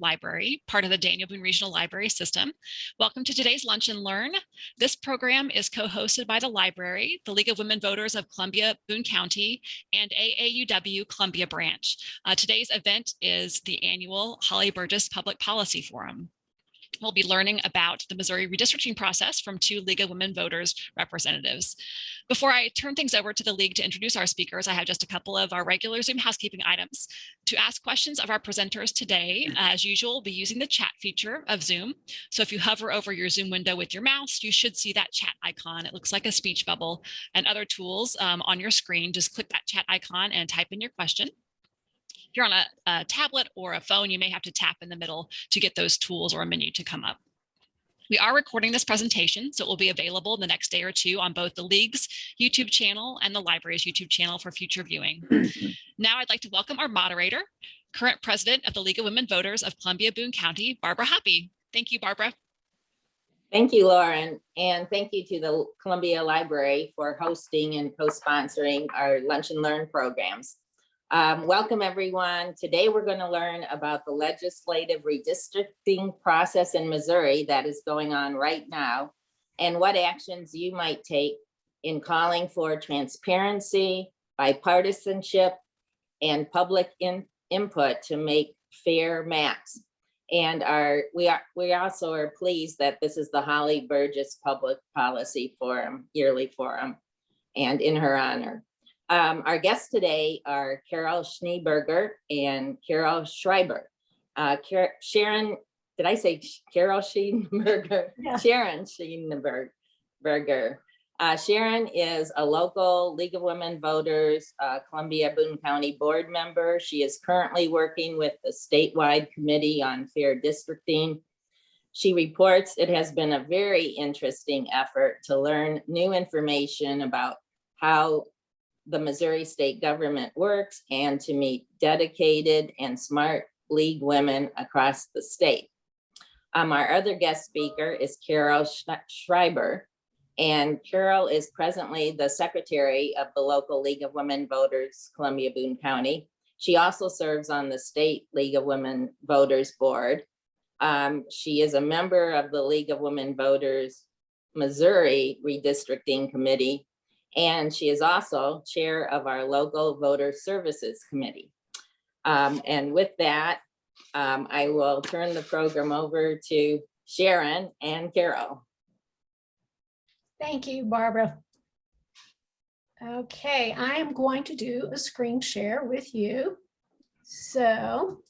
Library, part of the Daniel Boone Regional Library System. Welcome to today's Lunch and Learn. This program is co-hosted by the library, the League of Women Voters of Columbia, Boone County, and AAUW Columbia Branch. Today's event is the annual Holly Burgess Public Policy Forum. We'll be learning about the Missouri redistricting process from two League of Women Voters representatives. Before I turn things over to the League to introduce our speakers, I have just a couple of our regular Zoom housekeeping items. To ask questions of our presenters today, as usual, we'll be using the chat feature of Zoom. So if you hover over your Zoom window with your mouse, you should see that chat icon. It looks like a speech bubble, and other tools on your screen. Just click that chat icon and type in your question. If you're on a tablet or a phone, you may have to tap in the middle to get those tools or a menu to come up. We are recording this presentation, so it will be available the next day or two on both the League's YouTube channel and the library's YouTube channel for future viewing. Now I'd like to welcome our moderator, current president of the League of Women Voters of Columbia, Boone County, Barbara Hoppe. Thank you, Barbara. Thank you, Lauren, and thank you to the Columbia Library for hosting and co-sponsoring our Lunch and Learn programs. Welcome, everyone. Today, we're going to learn about the legislative redistricting process in Missouri that is going on right now, and what actions you might take in calling for transparency, bipartisanship, and public input to make fair maps. And we also are pleased that this is the Holly Burgess Public Policy Forum, yearly forum, and in her honor. Our guests today are Carol Schneeberger and Carol Schreiber. Sharon, did I say Carol Schneeberger? Yeah. Sharon Schneeberger. Sharon is a local League of Women Voters, Columbia Boone County board member. She is currently working with the statewide committee on fair districting. She reports it has been a very interesting effort to learn new information about how the Missouri state government works and to meet dedicated and smart League women across the state. Our other guest speaker is Carol Schreiber, and Carol is presently the secretary of the local League of Women Voters, Columbia Boone County. She also serves on the state League of Women Voters board. She is a member of the League of Women Voters Missouri Redistricting Committee, and she is also chair of our local voter services committee. And with that, I will turn the program over to Sharon and Carol. Thank you, Barbara. Okay, I am going to do a screen share with you. So,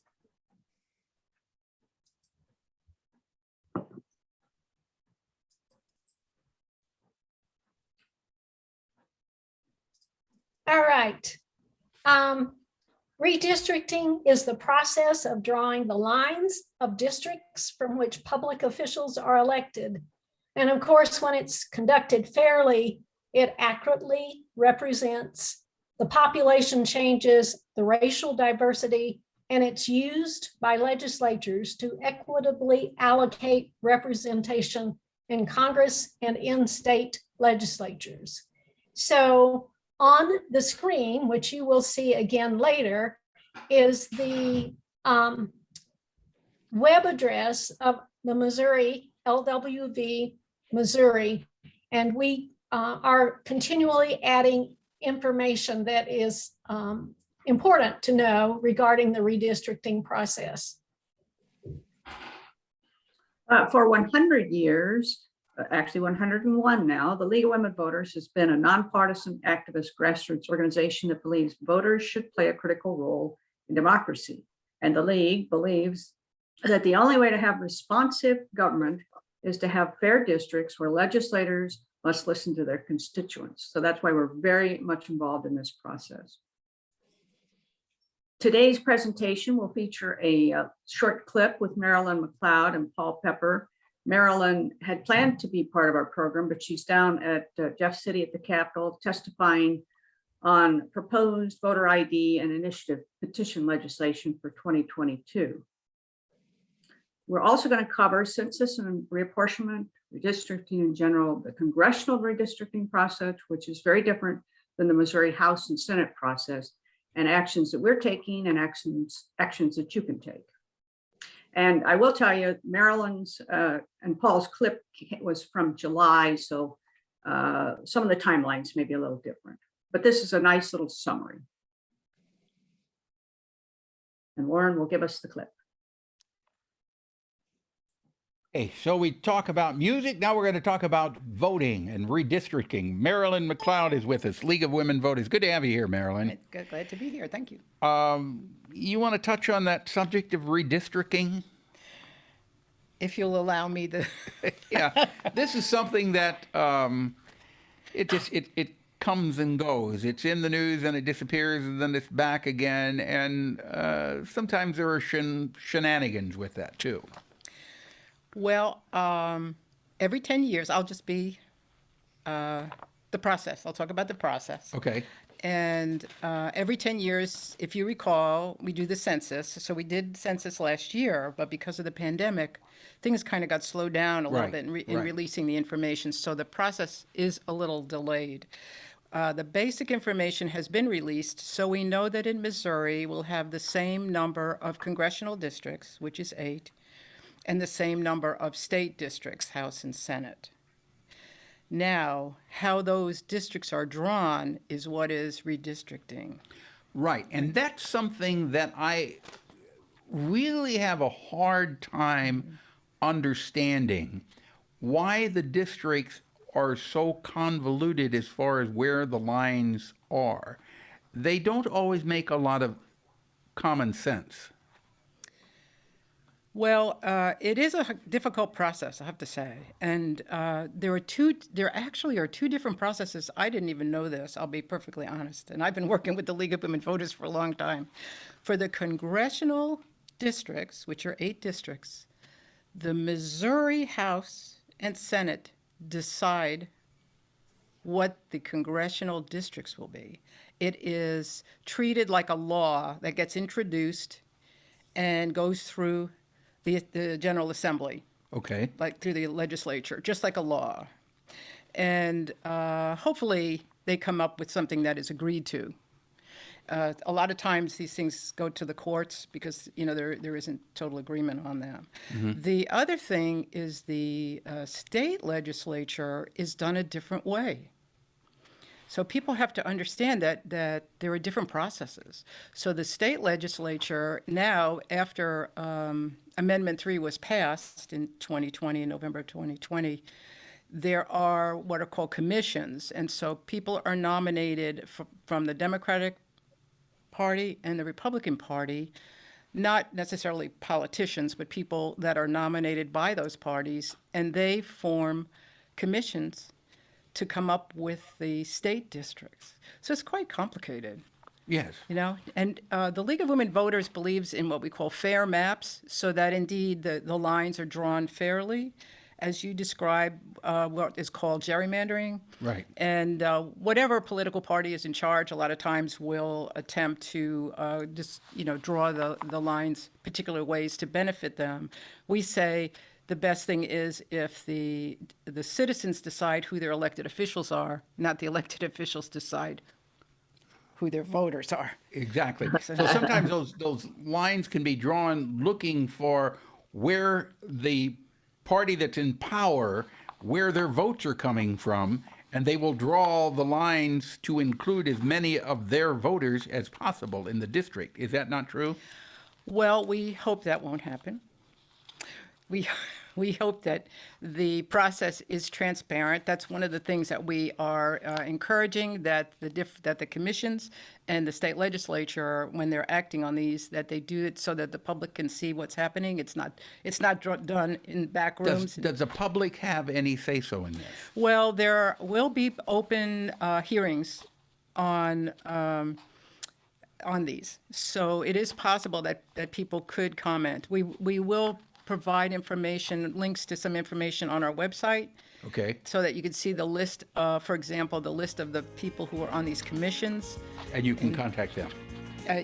all right. Redistricting is the process of drawing the lines of districts from which public officials are elected. And of course, when it's conducted fairly, it accurately represents the population changes, the racial diversity, and it's used by legislatures to equitably allocate representation in Congress and in state legislatures. So, on the screen, which you will see again later, is the web address of the Missouri LWV Missouri, and we are continually adding information that is important to know regarding the redistricting process. For 100 years, actually 101 now, the League of Women Voters has been a nonpartisan activist grassroots organization that believes voters should play a critical role in democracy. And the League believes that the only way to have responsive government is to have fair districts where legislators must listen to their constituents. So that's why we're very much involved in this process. Today's presentation will feature a short clip with Marilyn McLeod and Paul Pepper. Marilyn had planned to be part of our program, but she's down at Jeff City at the Capitol testifying on proposed voter ID and initiative petition legislation for 2022. We're also going to cover census and reapportionment, redistricting in general, the congressional redistricting process, which is very different than the Missouri House and Senate process, and actions that we're taking and actions that you can take. And I will tell you, Marilyn's and Paul's clip was from July, so some of the timelines may be a little different. But this is a nice little summary. And Lauren will give us the clip. Okay, so we talk about music. Now we're going to talk about voting and redistricting. Marilyn McLeod is with us, League of Women Voters. Good to have you here, Marilyn. Good, glad to be here. Thank you. You want to touch on that subject of redistricting? If you'll allow me to. Yeah, this is something that it comes and goes. It's in the news and it disappears and then it's back again. And sometimes there are shenanigans with that too. Well, every 10 years, I'll just be the process. I'll talk about the process. Okay. And every 10 years, if you recall, we do the census. So we did census last year, but because of the pandemic, things kind of got slowed down a little bit in releasing the information. So the process is a little delayed. The basic information has been released, so we know that in Missouri, we'll have the same number of congressional districts, which is 8, and the same number of state districts, House and Senate. Now, how those districts are drawn is what is redistricting. Right, and that's something that I really have a hard time understanding, why the districts are so convoluted as far as where the lines are. They don't always make a lot of common sense. Well, it is a difficult process, I have to say, and there actually are two different processes. I didn't even know this, I'll be perfectly honest, and I've been working with the League of Women Voters for a long time. For the congressional districts, which are 8 districts, the Missouri House and Senate decide what the congressional districts will be. It is treated like a law that gets introduced and goes through the General Assembly, Okay. like through the legislature, just like a law. And hopefully they come up with something that is agreed to. A lot of times these things go to the courts because, you know, there isn't total agreement on them. Mm-hmm. The other thing is the state legislature is done a different way. So people have to understand that there are different processes. So the state legislature now, after Amendment 3 was passed in 2020, in November 2020, there are what are called commissions. And so people are nominated from the Democratic Party and the Republican Party, not necessarily politicians, but people that are nominated by those parties, and they form commissions to come up with the state districts. So it's quite complicated. Yes. You know, and the League of Women Voters believes in what we call fair maps, so that indeed the lines are drawn fairly, as you describe what is called gerrymandering. Right. And whatever political party is in charge, a lot of times will attempt to just, you know, draw the lines particular ways to benefit them. We say the best thing is if the citizens decide who their elected officials are, not the elected officials decide who their voters are. Exactly. So sometimes those lines can be drawn looking for where the party that's in power, where their votes are coming from, and they will draw the lines to include as many of their voters as possible in the district. Is that not true? Well, we hope that won't happen. We hope that the process is transparent. That's one of the things that we are encouraging, that the commissions and the state legislature, when they're acting on these, that they do it so that the public can see what's happening. It's not done in back rooms. Does the public have any say-so in this? Well, there will be open hearings on these, so it is possible that people could comment. We will provide information, links to some information on our website. Okay. So that you can see the list, for example, the list of the people who are on these commissions. And you can contact them.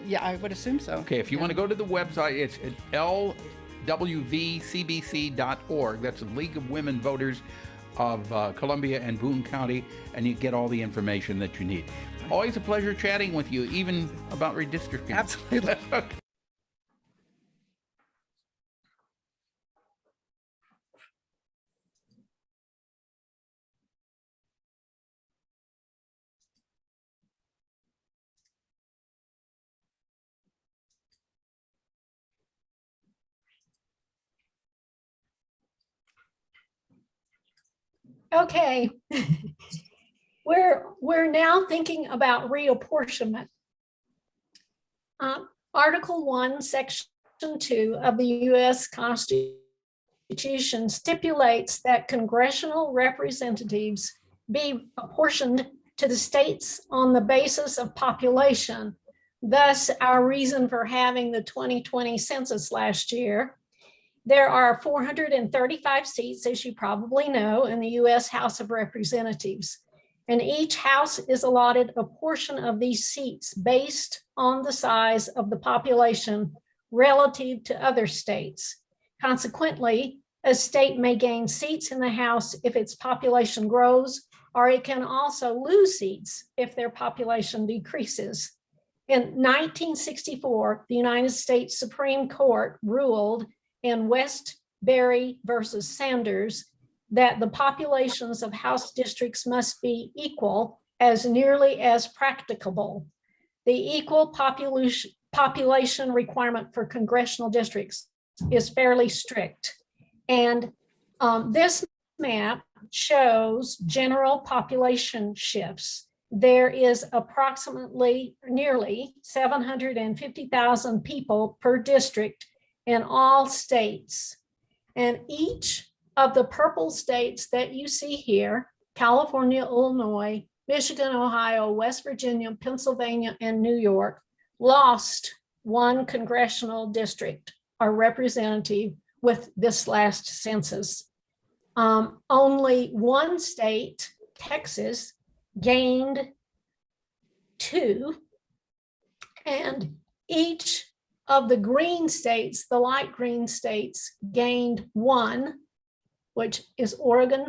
Yeah, I would assume so. Okay, if you want to go to the website, it's at lwvcbc.org. That's the League of Women Voters of Columbia and Boone County, and you get all the information that you need. Always a pleasure chatting with you, even about redistricting. Absolutely. Okay. We're now thinking about reapportionment. Article 1, Section 2 of the US Constitution stipulates that congressional representatives be apportioned to the states on the basis of population. Thus, our reason for having the 2020 census last year. There are 435 seats, as you probably know, in the US House of Representatives. And each house is allotted a portion of these seats based on the size of the population relative to other states. Consequently, a state may gain seats in the House if its population grows, or it can also lose seats if their population decreases. In 1964, the United States Supreme Court ruled in Westbury versus Sanders that the populations of House districts must be equal as nearly as practicable. The equal population requirement for congressional districts is fairly strict. And this map shows general population shifts. There is approximately nearly 750,000 people per district in all states. And each of the purple states that you see here, California, Illinois, Michigan, Ohio, West Virginia, Pennsylvania, and New York, lost one congressional district or representative with this last census. Only one state, Texas, gained 2, and each of the green states, the light green states, gained 1, which is Oregon,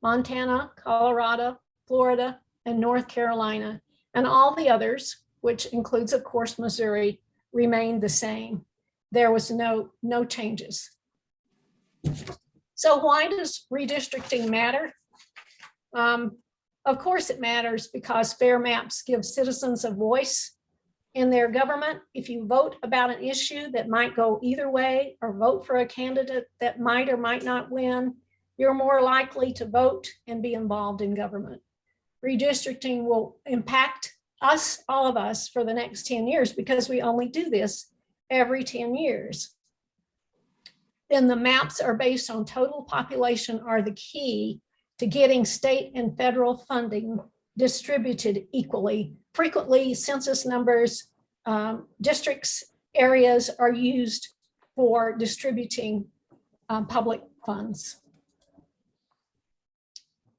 Montana, Colorado, Florida, and North Carolina. And all the others, which includes, of course, Missouri, remained the same. There was no changes. So why does redistricting matter? Of course it matters because fair maps give citizens a voice in their government. If you vote about an issue that might go either way, or vote for a candidate that might or might not win, you're more likely to vote and be involved in government. Redistricting will impact us, all of us, for the next 10 years because we only do this every 10 years. Then the maps are based on total population are the key to getting state and federal funding distributed equally. Frequently, census numbers, districts, areas are used for distributing public funds.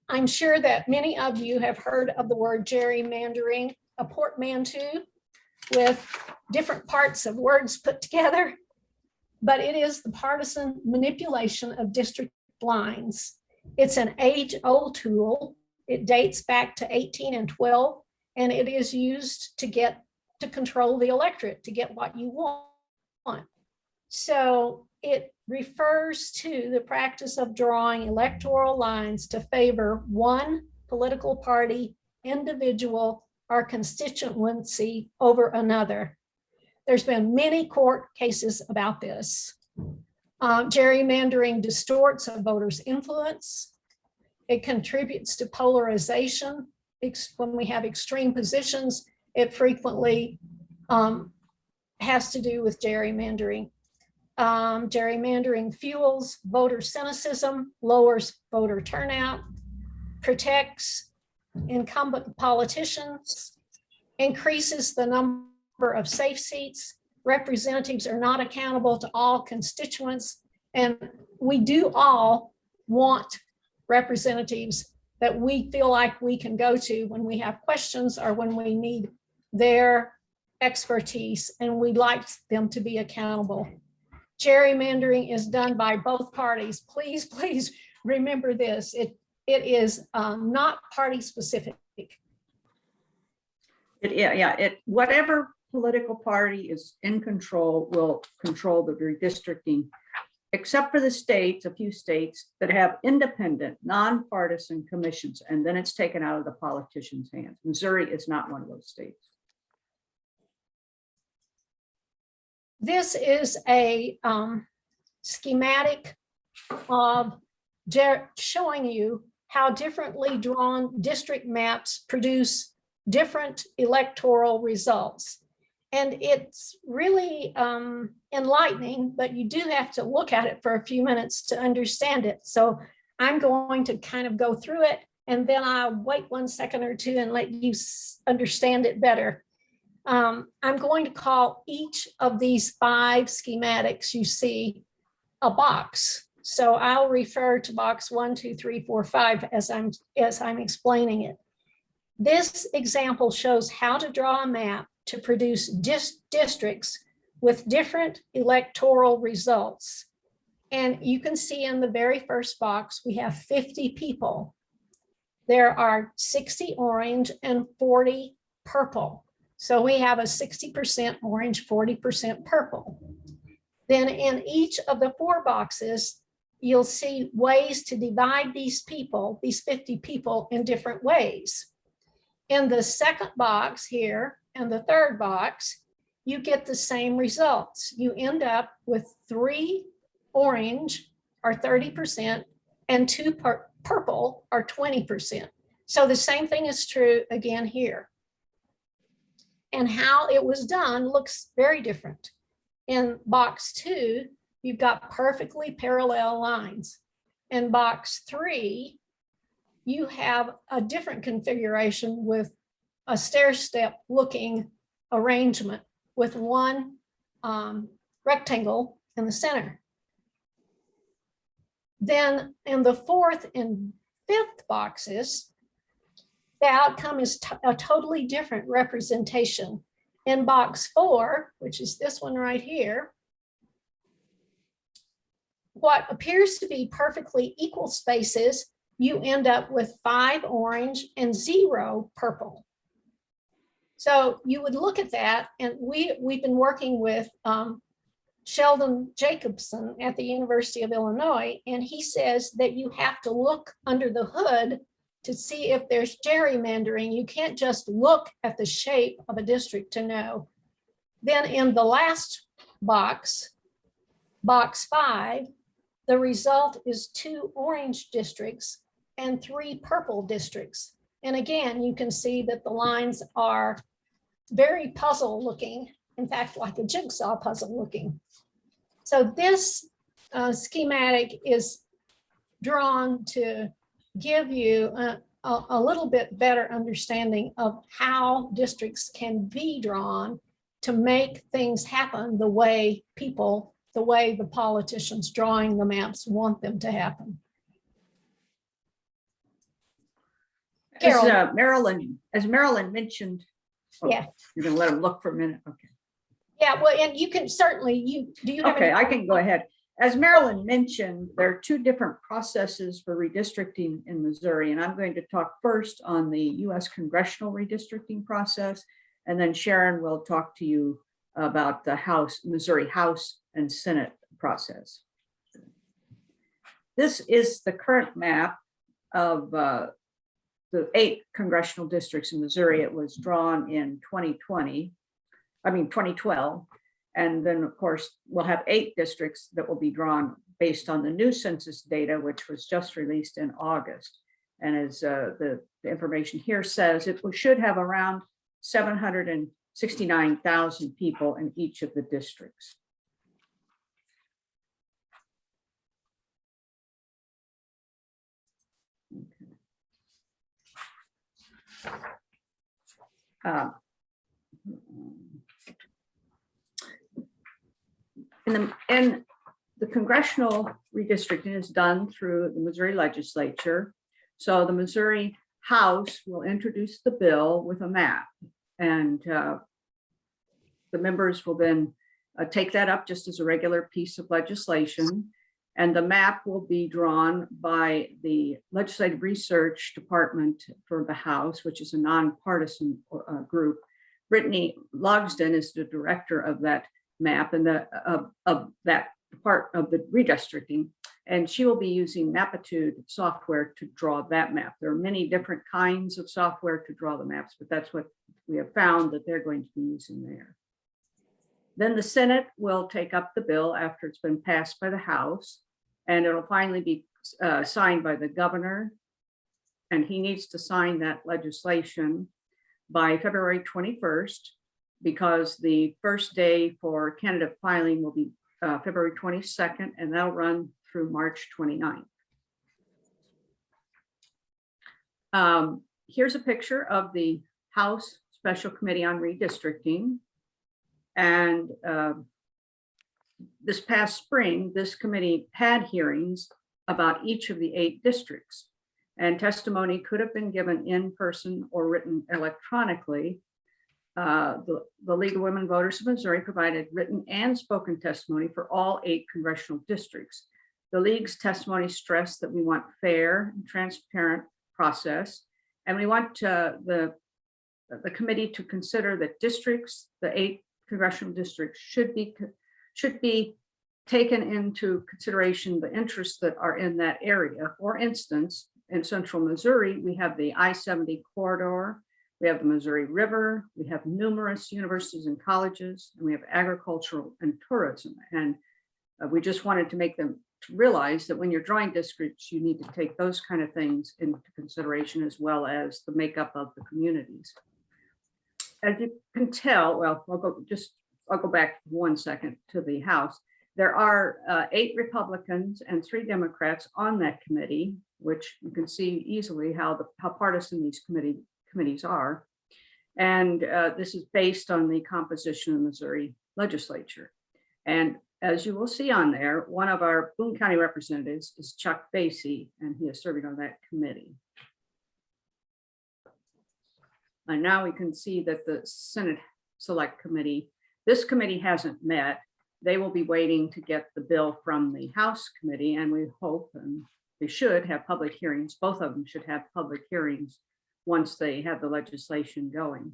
I'm sure that many of you have heard of the word gerrymandering, a portmanteau with different parts of words put together, but it is the partisan manipulation of district lines. It's an age-old tool. It dates back to 18 and 12, and it is used to control the electorate, to get what you want. So it refers to the practice of drawing electoral lines to favor one political party, individual, or constituency over another. There's been many court cases about this. Gerrymandering distorts a voter's influence. It contributes to polarization. When we have extreme positions, it frequently has to do with gerrymandering. Gerrymandering fuels voter cynicism, lowers voter turnout, protects incumbent politicians, increases the number of safe seats. Representatives are not accountable to all constituents, and we do all want representatives that we feel like we can go to when we have questions or when we need their expertise, and we'd like them to be accountable. Gerrymandering is done by both parties. Please, please remember this. It is not party specific. Whatever political party is in control will control the redistricting, except for the states, a few states that have independent, nonpartisan commissions, and then it's taken out of the politicians' hands. Missouri is not one of those states. This is a schematic of showing you how differently drawn district maps produce different electoral results. And it's really enlightening, but you do have to look at it for a few minutes to understand it. So I'm going to kind of go through it, and then I'll wait 1 second or two and let you understand it better. I'm going to call each of these 5 schematics you see a box. So I'll refer to box 1, 2, 3, 4, 5 as I'm explaining it. This example shows how to draw a map to produce districts with different electoral results. And you can see in the very first box, we have 50 people. There are 60 orange and 40 purple. So we have a 60% orange, 40% purple. Then in each of the 4 boxes, you'll see ways to divide these people, these 50 people, in different ways. In the second box here and the third box, you get the same results. You end up with 3 orange or 30% and 2 purple or 20%. So the same thing is true again here. And how it was done looks very different. In box 2, you've got perfectly parallel lines. In box 3, you have a different configuration with a stair-step looking arrangement with 1 rectangle in the center. Then in the 4th and 5th boxes, the outcome is a totally different representation. In box 4, which is this one right here, what appears to be perfectly equal spaces, you end up with 5 orange and 0 purple. So you would look at that, and we've been working with Sheldon Jacobson at the University of Illinois, and he says that you have to look under the hood to see if there's gerrymandering. You can't just look at the shape of a district to know. Then in the last box, box 5, the result is 2 orange districts and 3 purple districts. And again, you can see that the lines are very puzzle looking, in fact, like a jigsaw puzzle looking. So this schematic is drawn to give you a little bit better understanding of how districts can be drawn to make things happen the way the politicians drawing the maps want them to happen. As Marilyn mentioned, Yeah. You're gonna let him look for a minute, okay. Yeah, well, and you can certainly, do you have Okay, any? I can go ahead. As Marilyn mentioned, there are 2 different processes for redistricting in Missouri, and I'm going to talk first on the US Congressional redistricting process, and then Sharon will talk to you about the Missouri House and Senate process. This is the current map of the 8 congressional districts in Missouri. It was drawn in 2012. And then, of course, we'll have 8 districts that will be drawn based on the new census data, which was just released in August. And as the information here says, it should have around 769,000 people in each of the districts. And the congressional redistricting is done through the Missouri legislature. So the Missouri House will introduce the bill with a map, and the members will then take that up just as a regular piece of legislation. And the map will be drawn by the Legislative Research Department for the House, which is a nonpartisan group. Brittany Logsden is the director of that map and of that part of the redistricting. And she will be using Mapitude software to draw that map. There are many different kinds of software to draw the maps, but that's what we have found that they're going to be using there. Then the Senate will take up the bill after it's been passed by the House, and it'll finally be signed by the governor, and he needs to sign that legislation by February 21st, because the first day for candidate filing will be February 22nd, and that'll run through March 29th. Here's a picture of the House Special Committee on Redistricting. And this past spring, this committee had hearings about each of the 8 districts, and testimony could have been given in person or written electronically. The League of Women Voters of Missouri provided written and spoken testimony for all 8 congressional districts. The League's testimony stressed that we want fair and transparent process, and we want the committee to consider that districts, the 8 congressional districts, should be taken into consideration the interests that are in that area. For instance, in central Missouri, we have the I-70 corridor, we have the Missouri River, we have numerous universities and colleges, and we have agricultural and tourism. And we just wanted to make them to realize that when you're drawing districts, you need to take those kind of things into consideration, as well as the makeup of the communities. As you can tell, well, I'll go back 1 second to the House. There are 8 Republicans and 3 Democrats on that committee, which you can see easily how partisan these committees are. And this is based on the composition of the Missouri legislature. And as you will see on there, one of our Boone County representatives is Chuck Basie, and he is serving on that committee. And now we can see that the Senate Select Committee, this committee hasn't met. They will be waiting to get the bill from the House committee, and we hope, and they should have public hearings. Both of them should have public hearings once they have the legislation going.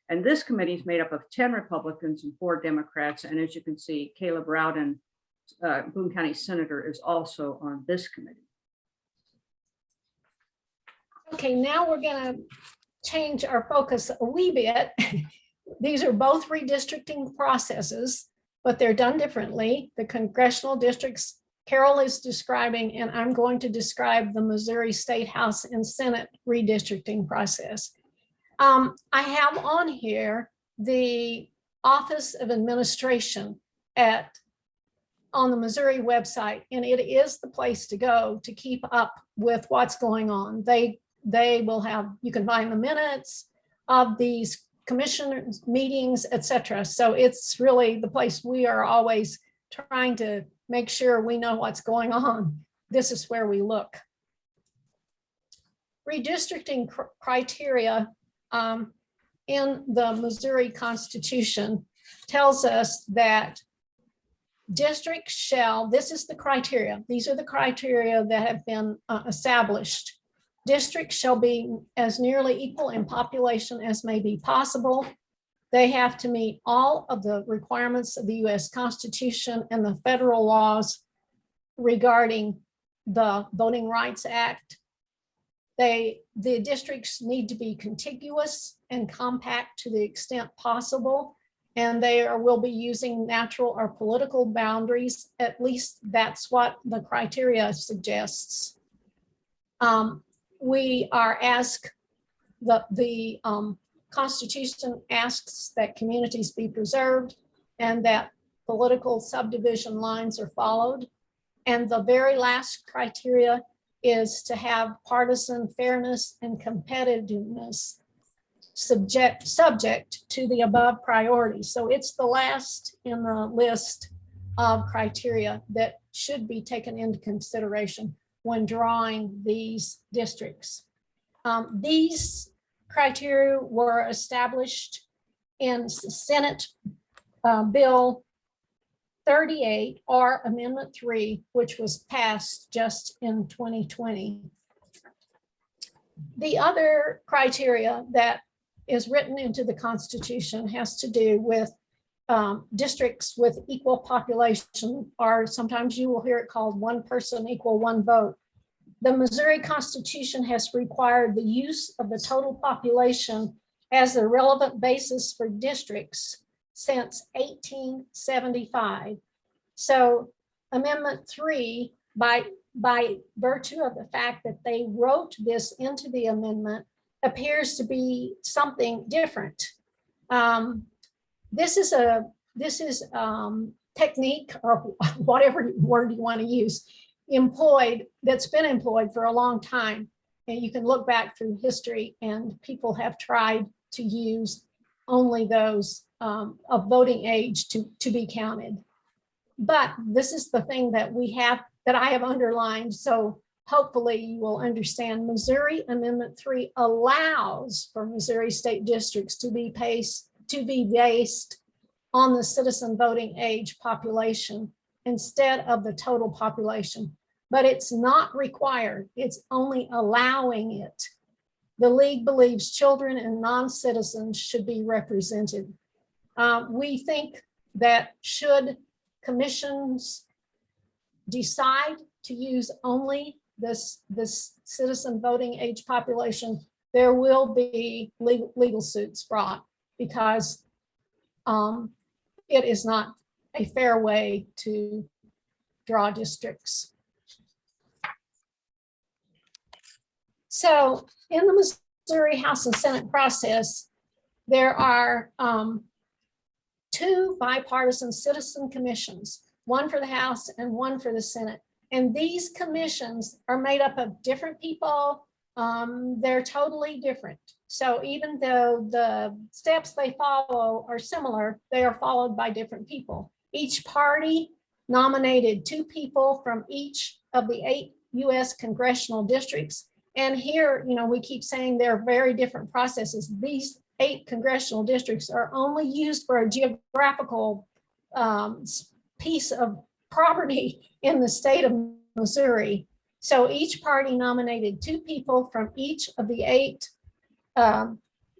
And this committee is made up of 10 Republicans and 4 Democrats. And as you can see, Caleb Rowden, Boone County Senator, is also on this committee. Okay, now we're going to change our focus a wee bit. These are both redistricting processes, but they're done differently. The congressional districts Carol is describing, and I'm going to describe the Missouri State House and Senate redistricting process. I have on here the Office of Administration on the Missouri website, and it is the place to go to keep up with what's going on. They will have, you can find the minutes of these commissioners meetings, etc. So it's really the place we are always trying to make sure we know what's going on. This is where we look. Redistricting criteria in the Missouri Constitution tells us that districts shall, this is the criteria, these are the criteria that have been established. Districts shall be as nearly equal in population as may be possible. They have to meet all of the requirements of the US Constitution and the federal laws regarding the Voting Rights Act. The districts need to be contiguous and compact to the extent possible, and they will be using natural or political boundaries. At least that's what the criteria suggests. We are asked, the Constitution asks that communities be preserved and that political subdivision lines are followed. And the very last criteria is to have partisan fairness and competitiveness subject to the above priorities. So it's the last in the list of criteria that should be taken into consideration when drawing these districts. These criteria were established in Senate Bill 38 or Amendment 3, which was passed just in 2020. The other criteria that is written into the Constitution has to do with districts with equal population, or sometimes you will hear it called one person equal one vote. The Missouri Constitution has required the use of the total population as the relevant basis for districts since 1875. So Amendment 3, by by virtue of the fact that they wrote this into the amendment, appears to be something different. This is technique, or whatever word you want to use, that's been employed for a long time. And you can look back through history, and people have tried to use only those of voting age to be counted. But this is the thing that I have underlined. So hopefully you will understand. Missouri Amendment 3 allows for Missouri state districts to be based on the citizen voting age population instead of the total population. But it's not required. It's only allowing it. The league believes children and non-citizens should be represented. We think that should commissions decide to use only this citizen voting age population, there will be legal suits brought, because it is not a fair way to draw districts. So in the Missouri House and Senate process, there are 2 bipartisan citizen commissions, one for the House and one for the Senate. And these commissions are made up of different people. They're totally different. So even though the steps they follow are similar, they are followed by different people. Each party nominated 2 people from each of the 8 US congressional districts. And here, we keep saying they're very different processes. These 8 congressional districts are only used for a geographical piece of property in the state of Missouri. So each party nominated 2 people from each of the 8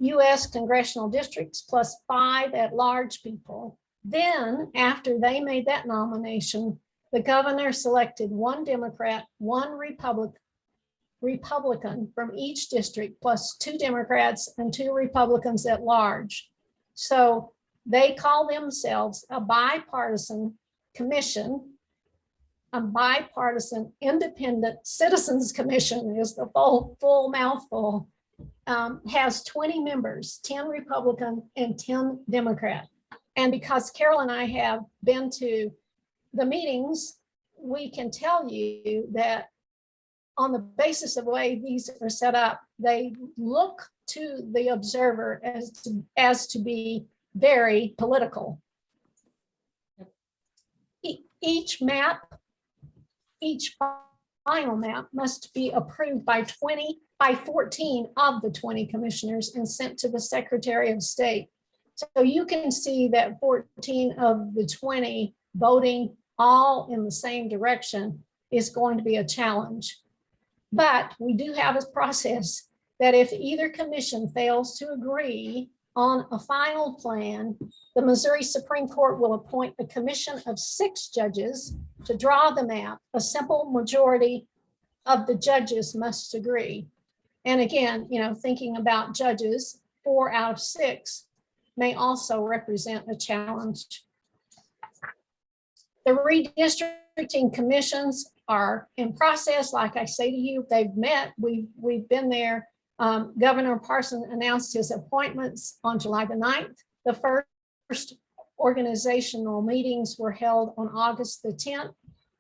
US congressional districts plus 5 at-large people. Then, after they made that nomination, the governor selected 1 Democrat, 1 Republican from each district, plus 2 Democrats and 2 Republicans at large. So they call themselves a bipartisan commission. A bipartisan independent citizens commission is the full mouthful. Has 20 members, 10 Republican and 10 Democrat. And because Carol and I have been to the meetings, we can tell you that on the basis of the way these are set up, they look to the observer as to be very political. Each final map must be approved by 14 of the 20 commissioners and sent to the Secretary of State. So you can see that 14 of the 20 voting all in the same direction is going to be a challenge. But we do have a process that if either commission fails to agree on a final plan, the Missouri Supreme Court will appoint a commission of 6 judges to draw the map. A simple majority of the judges must agree. And again, thinking about judges, 4 out of 6 may also represent a challenge. The redistricting commissions are in process. Like I say to you, they've met. We've been there. Governor Parson announced his appointments on July the 9th. The first organizational meetings were held on August the 10th.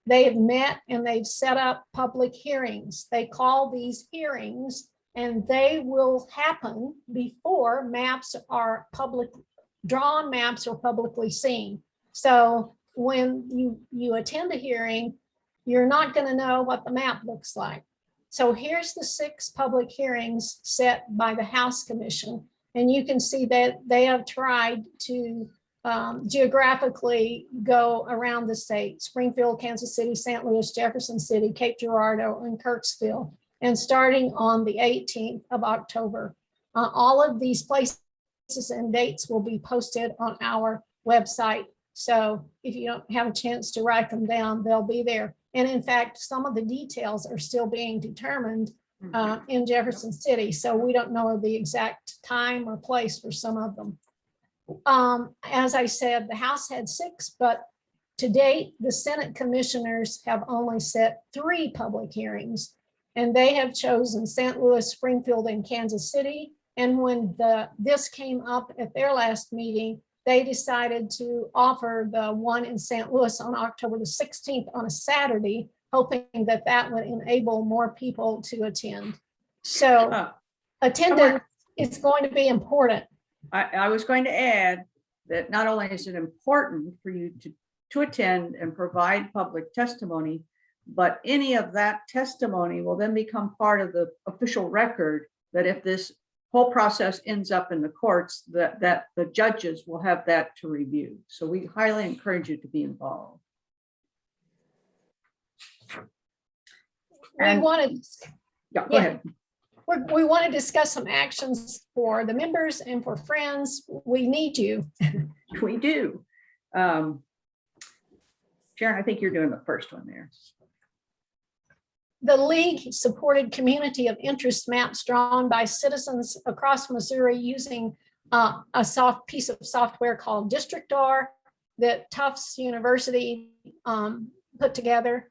They have met and they've set up public hearings. They call these hearings, and they will happen before drawn maps are publicly seen. So when you attend a hearing, you're not going to know what the map looks like. So here's the 6 public hearings set by the House Commission. And you can see that they have tried to geographically go around the state: Springfield, Kansas City, St. Louis, Jefferson City, Cape Girardeau, and Kirksville. And starting on the 18th of October, all of these places and dates will be posted on our website. So if you don't have a chance to write them down, they'll be there. And in fact, some of the details are still being determined in Jefferson City. So we don't know the exact time or place for some of them. As I said, the House had 6, but To date, the Senate commissioners have only set 3 public hearings, and they have chosen St. Louis, Springfield, and Kansas City. And when this came up at their last meeting, they decided to offer the one in St. Louis on October the 16th on a Saturday, hoping that that would enable more people to attend. So attendance is going to be important. I was going to add that not only is it important for you to attend and provide public testimony, but any of that testimony will then become part of the official record, that if this whole process ends up in the courts, that the judges will have that to review. So we highly encourage you to be involved. We want Yeah, go ahead. We want to discuss some actions for the members and for friends. We need you. We do. Sharon, I think you're doing the first one there. The League supported community of interest maps drawn by citizens across Missouri using a piece of software called DistrictR that Tufts University put together.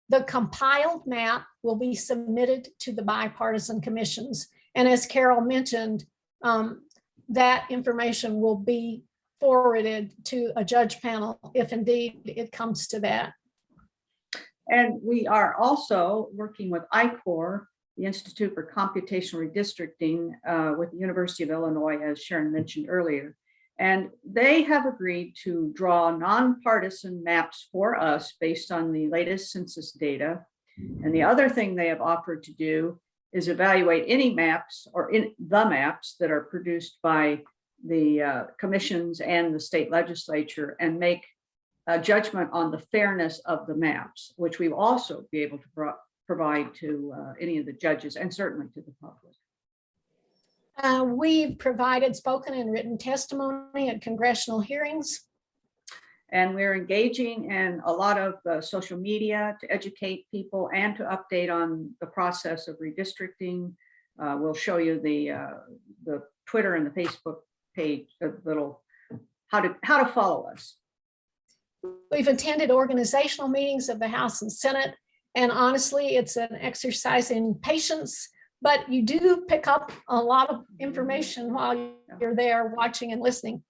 The compiled map will be submitted to the bipartisan commissions. And as Carol mentioned, that information will be forwarded to a judge panel if indeed it comes to that. And we are also working with ICOR, the Institute for Computational Redistricting, with the University of Illinois, as Sharon mentioned earlier. And they have agreed to draw nonpartisan maps for us based on the latest census data. And the other thing they have offered to do is evaluate any maps or in the maps that are produced by the commissions and the state legislature and make a judgment on the fairness of the maps, which we will also be able to provide to any of the judges and certainly to the public. We've provided spoken and written testimony at congressional hearings. And we're engaging in a lot of social media to educate people and to update on the process of redistricting. We'll show you the Twitter and the Facebook page, how to follow us. We've attended organizational meetings of the House and Senate, and honestly, it's an exercise in patience, but you do pick up a lot of information while you're there watching and listening.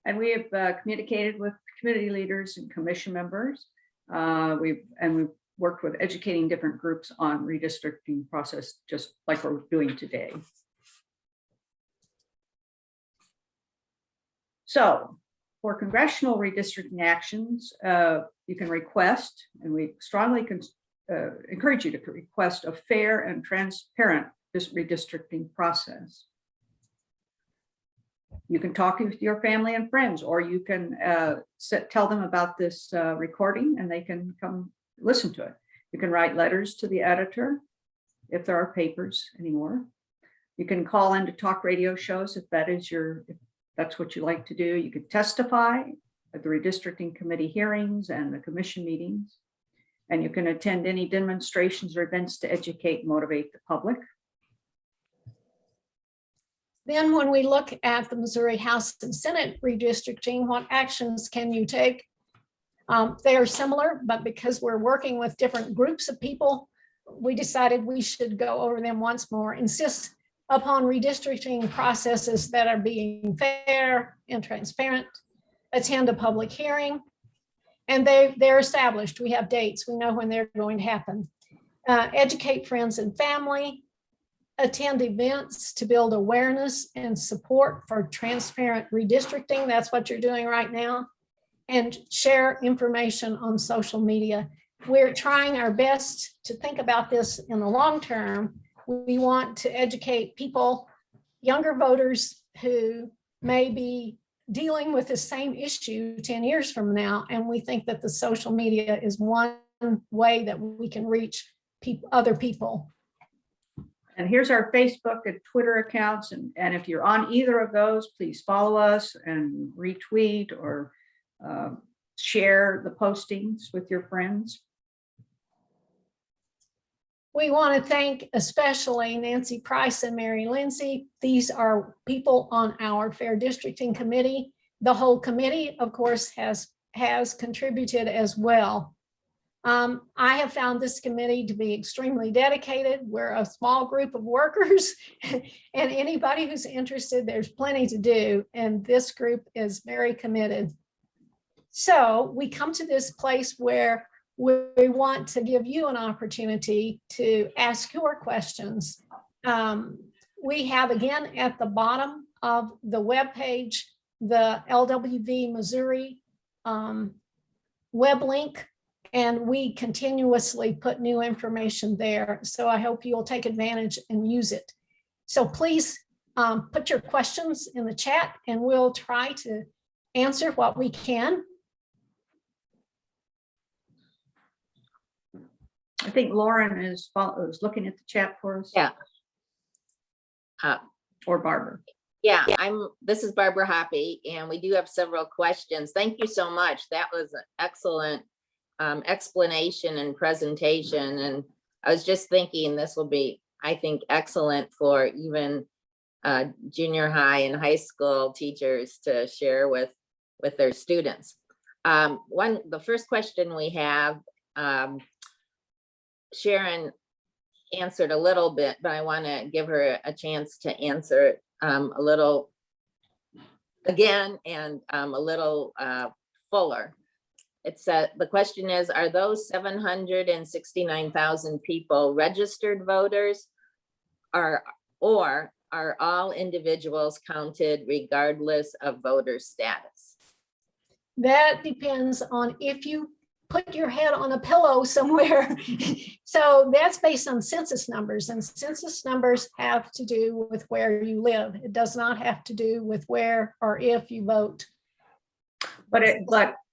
And we have communicated with community leaders and commission members. We've worked with educating different groups on redistricting process, just like we're doing today. So for congressional redistricting actions, you can request, and we strongly encourage you to request a fair and transparent redistricting process. You can talk with your family and friends, or you can tell them about this recording and they can come listen to it. You can write letters to the editor if there are papers anymore. You can call into talk radio shows if that's what you like to do. You can testify at the redistricting committee hearings and the commission meetings. And you can attend any demonstrations or events to educate and motivate the public. Then when we look at the Missouri House and Senate redistricting, what actions can you take? They are similar, but because we're working with different groups of people, we decided we should go over them once more. Insist upon redistricting processes that are being fair and transparent. Attend a public hearing. And they're established. We have dates. We know when they're going to happen. Educate friends and family. Attend events to build awareness and support for transparent redistricting. That's what you're doing right now. And share information on social media. We're trying our best to think about this in the long term. We want to educate people, younger voters who may be dealing with the same issue 10 years from now. And we think that the social media is one way that we can reach other people. And here's our Facebook and Twitter accounts. And if you're on either of those, please follow us and retweet or share the postings with your friends. We want to thank especially Nancy Price and Mary Lindsay. These are people on our Fair Districting Committee. The whole committee, of course, has has contributed as well. I have found this committee to be extremely dedicated. We're a small group of workers and anybody who's interested, there's plenty to do. And this group is very committed. So we come to this place where we want to give you an opportunity to ask your questions. We have, again, at the bottom of the webpage, the LWV Missouri web link, and we continuously put new information there. So I hope you'll take advantage and use it. So please put your questions in the chat and we'll try to answer what we can. I think Lauren is looking at the chat for us. Yeah. Or Barbara. Yeah, this is Barbara Hoppy, and we do have several questions. Thank you so much. That was an excellent explanation and presentation. And I was just thinking this will be, I think, excellent for even junior high and high school teachers to share with their students. The first question we have, Sharon answered a little bit, but I want to give her a chance to answer it a little again and a little fuller. It said, the question is, are those 769,000 people registered voters, or are all individuals counted regardless of voter status? That depends on if you put your head on a pillow somewhere. So that's based on census numbers, and census numbers have to do with where you live. It does not have to do with where or if you vote. But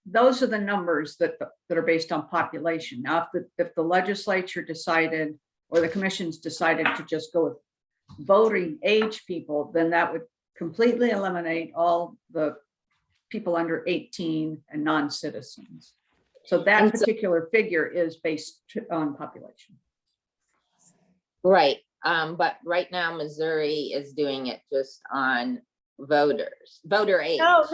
those are the numbers that are based on population. Now, if the legislature decided, or the commissions decided to just go with voting age people, then that would completely eliminate all the people under 18 and non-citizens. So that particular figure is based on population. Right, but right now Missouri is doing it just on voter age. No.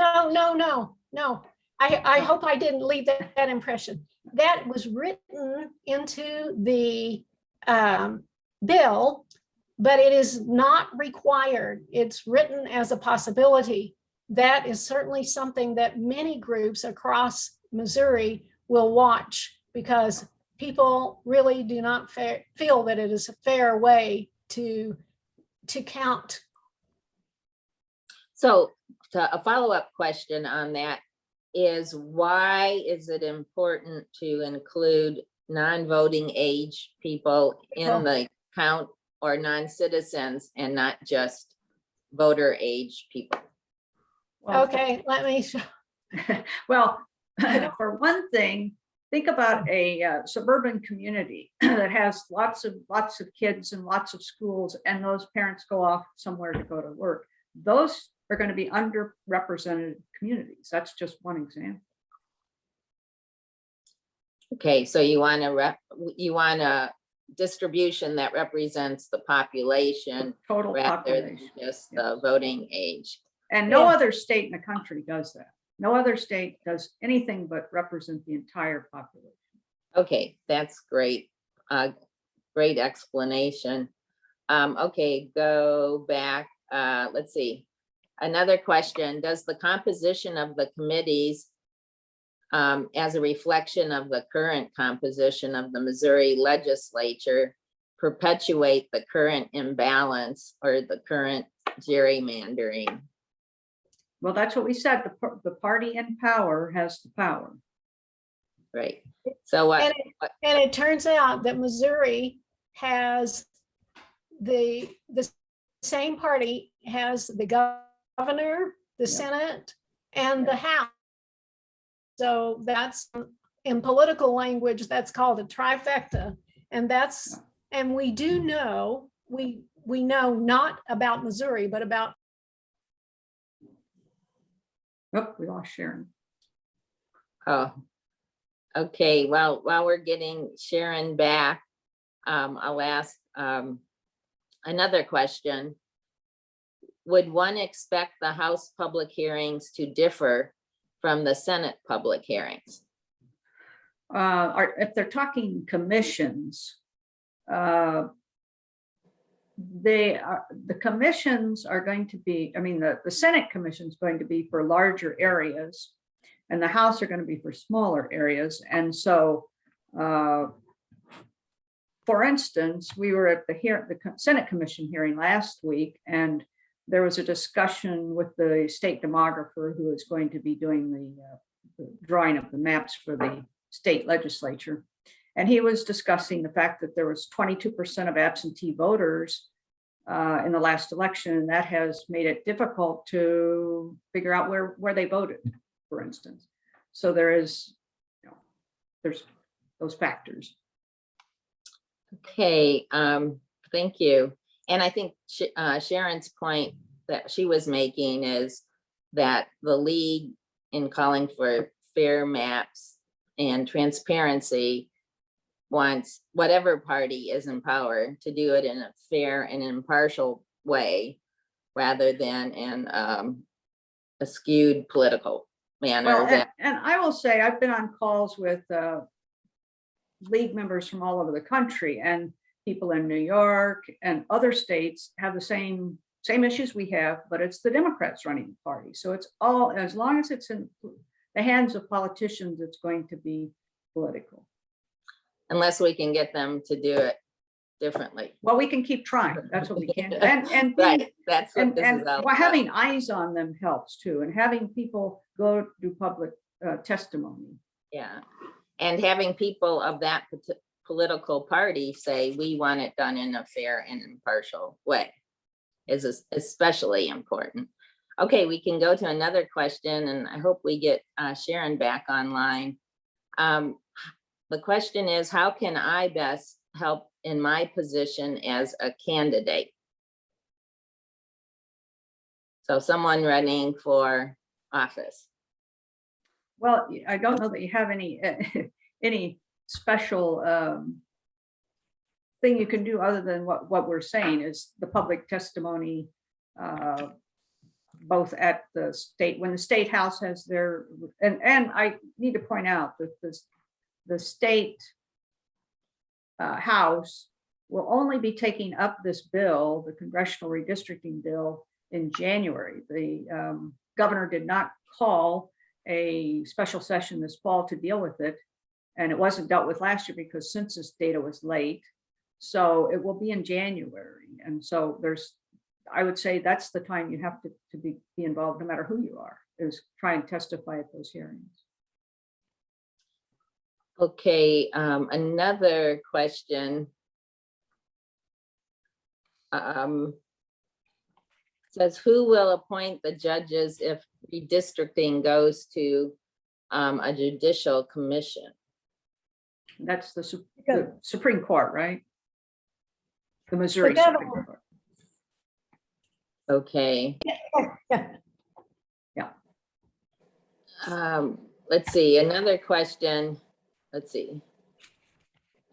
I hope I didn't leave that impression. That was written into the bill, but it is not required. It's written as a possibility. That is certainly something that many groups across Missouri will watch, because people really do not feel that it is a fair way to count. So a follow-up question on that is, why is it important to include non-voting age people in the count, or non-citizens, and not just voter age people? Well, okay, let me show. Well, for one thing, think about a suburban community that has lots of kids and lots of schools, and those parents go off somewhere to go to work. Those are going to be underrepresented communities. That's just one example. Okay, so you want a distribution that represents the population, Total rather population, than just the voting age. And no other state in the country does that. No other state does anything but represent the entire population. Okay, that's great. Great explanation. Okay, go back. Let's see. Another question, does the composition of the committees as a reflection of the current composition of the Missouri legislature perpetuate the current imbalance or the current gerrymandering? Well, that's what we said. The party in power has the power. Right. So what? And it turns out that Missouri has the same party has the governor, the Senate, and the House. So that's, in political language, that's called a trifecta. And that's, and we do know, we know not about Missouri, but about. Oh, we lost Sharon. Oh, okay. Well, while we're getting Sharon back, I'll ask another question. Would one expect the House public hearings to differ from the Senate public hearings? If they're talking commissions, the commissions are going to be, I mean, the Senate commission is going to be for larger areas, and the House are going to be for smaller areas. And so, for instance, we were at the Senate commission hearing last week, and there was a discussion with the state demographer who is going to be doing the drawing of the maps for the state legislature. And he was discussing the fact that there was 22% of absentee voters in the last election, and that has made it difficult to figure out where they voted, for instance. So there is, there's those factors. Okay, thank you. And I think Sharon's point that she was making is that the league, in calling for fair maps and transparency, wants whatever party is in power to do it in a fair and impartial way, rather than in a skewed political manner. Well, and I will say, I've been on calls with league members from all over the country, and people in New York and other states have the same issues we have, but it's the Democrats running the party. So it's all, as long as it's in the hands of politicians, it's going to be political. Unless we can get them to do it differently. Well, we can keep trying. That's what we can do. And Right, that's what this is all about. having eyes on them helps too, and having people go do public testimony. Yeah, and having people of that political party say, we want it done in a fair and impartial way is especially important. Okay, we can go to another question, and I hope we get Sharon back online. The question is, how can I best help in my position as a candidate? So someone running for office. Well, I don't know that you have any special thing you can do other than what we're saying is the public testimony, both at the state, when the state house has their, and I need to point out that the state house will only be taking up this bill, the congressional redistricting bill, in January. The governor did not call a special session this fall to deal with it, and it wasn't dealt with last year because census data was late. So it will be in January. And so I would say that's the time you have to be involved, no matter who you are, is try and testify at those hearings. Okay, another question. Says, who will appoint the judges if redistricting goes to a judicial commission? That's the Supreme Court, right? The Missouri Supreme Court. Okay. Yeah. Let's see, another question. Let's see.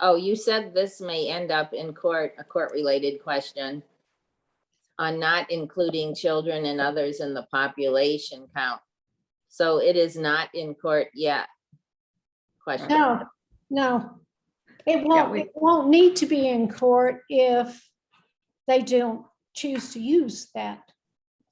Oh, you said this may end up in court, a court-related question on not including children and others in the population count. So it is not in court yet? Question. No. It won't need to be in court if they don't choose to use that.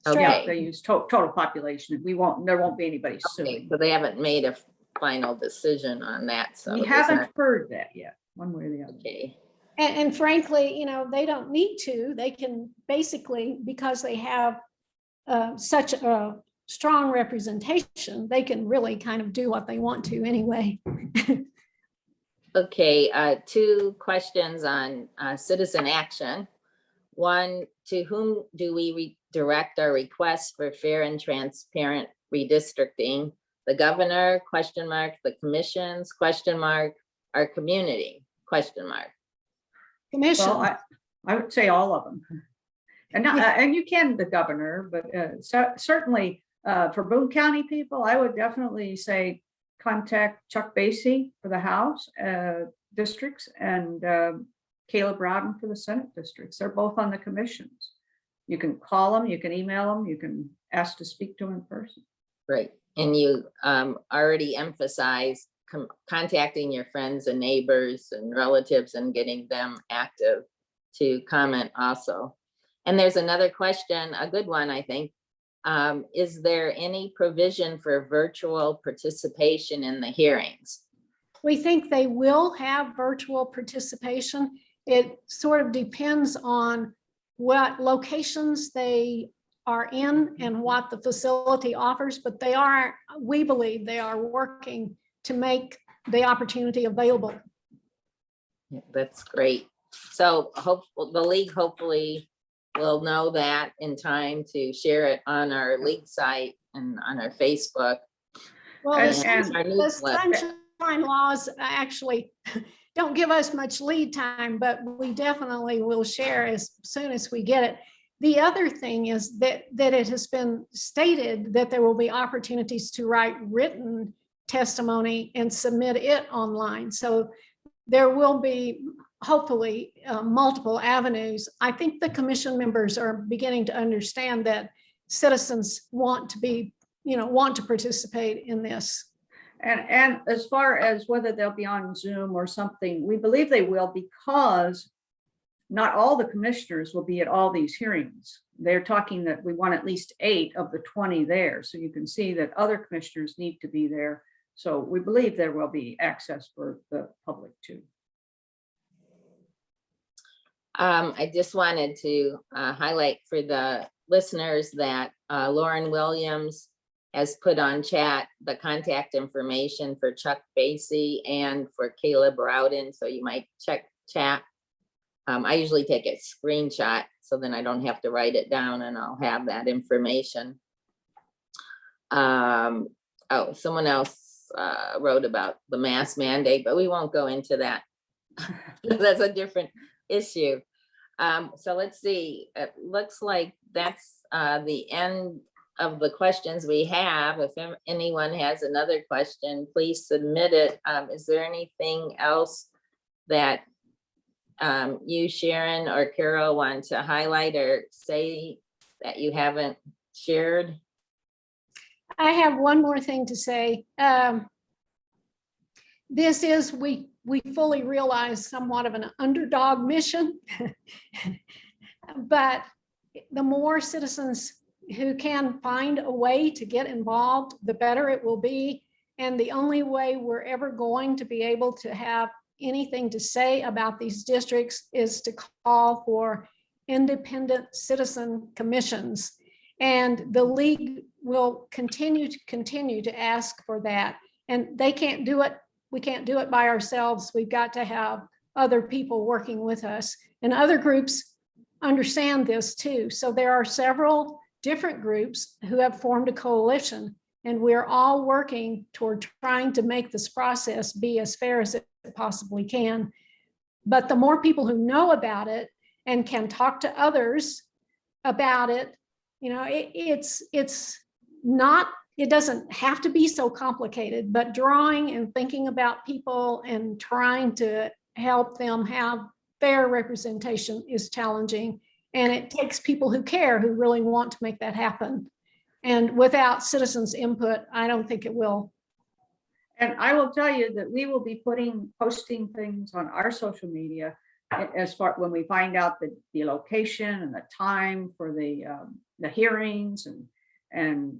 Okay. Yeah, they use total population. There won't be anybody suing. Okay, so they haven't made a final decision on that. So We haven't heard that yet, one way or the other. Okay. And frankly, they don't need to. They can basically, because they have such a strong representation, they can really kind of do what they want to anyway. Okay, two questions on citizen action. One, to whom do we direct our requests for fair and transparent redistricting? The governor, question mark, the commissions, question mark, our community, question mark. Commission. Well, I would say all of them. And not, and you can, the governor, but certainly for Boone County people, I would definitely say contact Chuck Basie for the House districts and Caleb Rowden for the Senate districts. They're both on the commissions. You can call them, you can email them, you can ask to speak to them in person. Right. And you already emphasized contacting your friends and neighbors and relatives and getting them active to comment also. And there's another question, a good one, I think. Is there any provision for virtual participation in the hearings? We think they will have virtual participation. It sort of depends on what locations they are in and what the facility offers, but we believe they are working to make the opportunity available. Yeah, that's great. So the league hopefully will know that in time to share it on our league site and on our Facebook. Well, And- the sunshine laws actually don't give us much lead time, but we definitely will share as soon as we get it. The other thing is that it has been stated that there will be opportunities to write written testimony and submit it online. So there will be hopefully multiple avenues. I think the commission members are beginning to understand that citizens want to participate in this. And as far as whether they'll be on Zoom or something, we believe they will, because not all the commissioners will be at all these hearings. They're talking that we want at least 8 of the 20 there. So you can see that other commissioners need to be there. So we believe there will be access for the public too. I just wanted to highlight for the listeners that Lauren Williams has put on chat the contact information for Chuck Basie and for Caleb Rowden. So you might check chat. I usually take a screenshot so then I don't have to write it down, and I'll have that information. Oh, someone else wrote about the mask mandate, but we won't go into that. That's a different issue. So let's see, it looks like that's the end of the questions we have. If anyone has another question, please submit it. Is there anything else that you, Sharon or Carol, want to highlight or say that you haven't shared? I have one more thing to say. This is, we fully realize, somewhat of an underdog mission, but the more citizens who can find a way to get involved, the better it will be. And the only way we're ever going to be able to have anything to say about these districts is to call for independent citizen commissions. And the league will continue to ask for that. And they can't do it. We can't do it by ourselves. We've got to have other people working with us, and other groups understand this too. So there are several different groups who have formed a coalition, and we're all working toward trying to make this process be as fair as it possibly can. But the more people who know about it and can talk to others about it, it's not, it doesn't have to be so complicated, but drawing and thinking about people and trying to help them have fair representation is challenging. And it takes people who care, who really want to make that happen. And without citizens' input, I don't think it will. And I will tell you that we will be posting things on our social media as far when we find out the location and the time for the hearings, and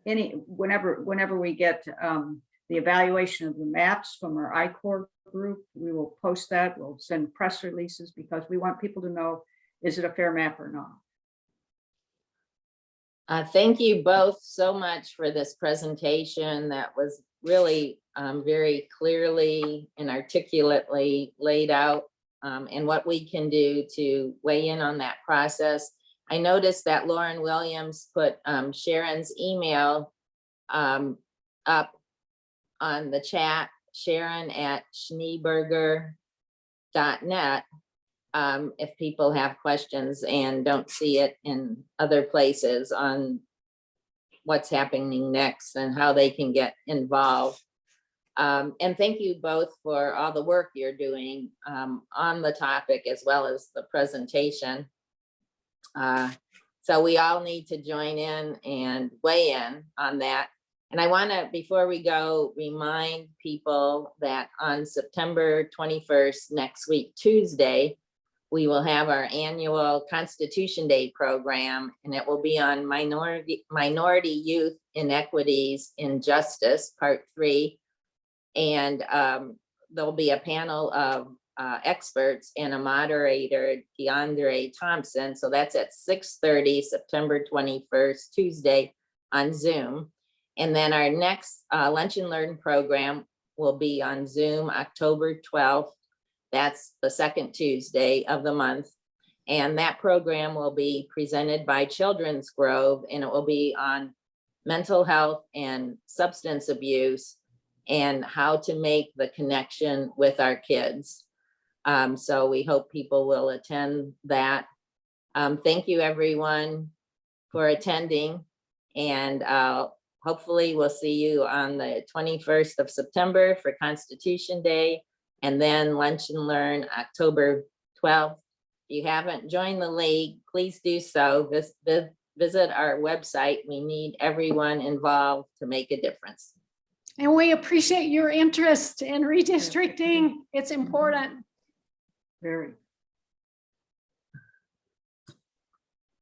whenever we get the evaluation of the maps from our I-Corps group, we will post that. We'll send press releases because we want people to know, is it a fair map or not? Thank you both so much for this presentation that was really very clearly and articulately laid out, and what we can do to weigh in on that process. I noticed that Lauren Williams put Sharon's email up on the chat, sharon@schneeberger.net. If people have questions and don't see it in other places on what's happening next and how they can get involved. And thank you both for all the work you're doing on the topic as well as the presentation. So we all need to join in and weigh in on that. And I want to, before we go, remind people that on September 21st, next week, Tuesday, we will have our annual Constitution Day program, and it will be on minority youth inequities in justice, part 3. And there'll be a panel of experts and a moderator, DeAndre Thompson. So that's at 6:30, September 21st, Tuesday on Zoom. And then our next Lunch and Learn program will be on Zoom October 12th. That's the second Tuesday of the month. And that program will be presented by Children's Grove, and it will be on mental health and substance abuse and how to make the connection with our kids. So we hope people will attend that. Thank you, everyone, for attending. And hopefully we'll see you on the 21st of September for Constitution Day, and then Lunch and Learn October 12th. If you haven't joined the league, please do so. Visit our website. We need everyone involved to make a difference. And we appreciate your interest in redistricting. It's important. Very.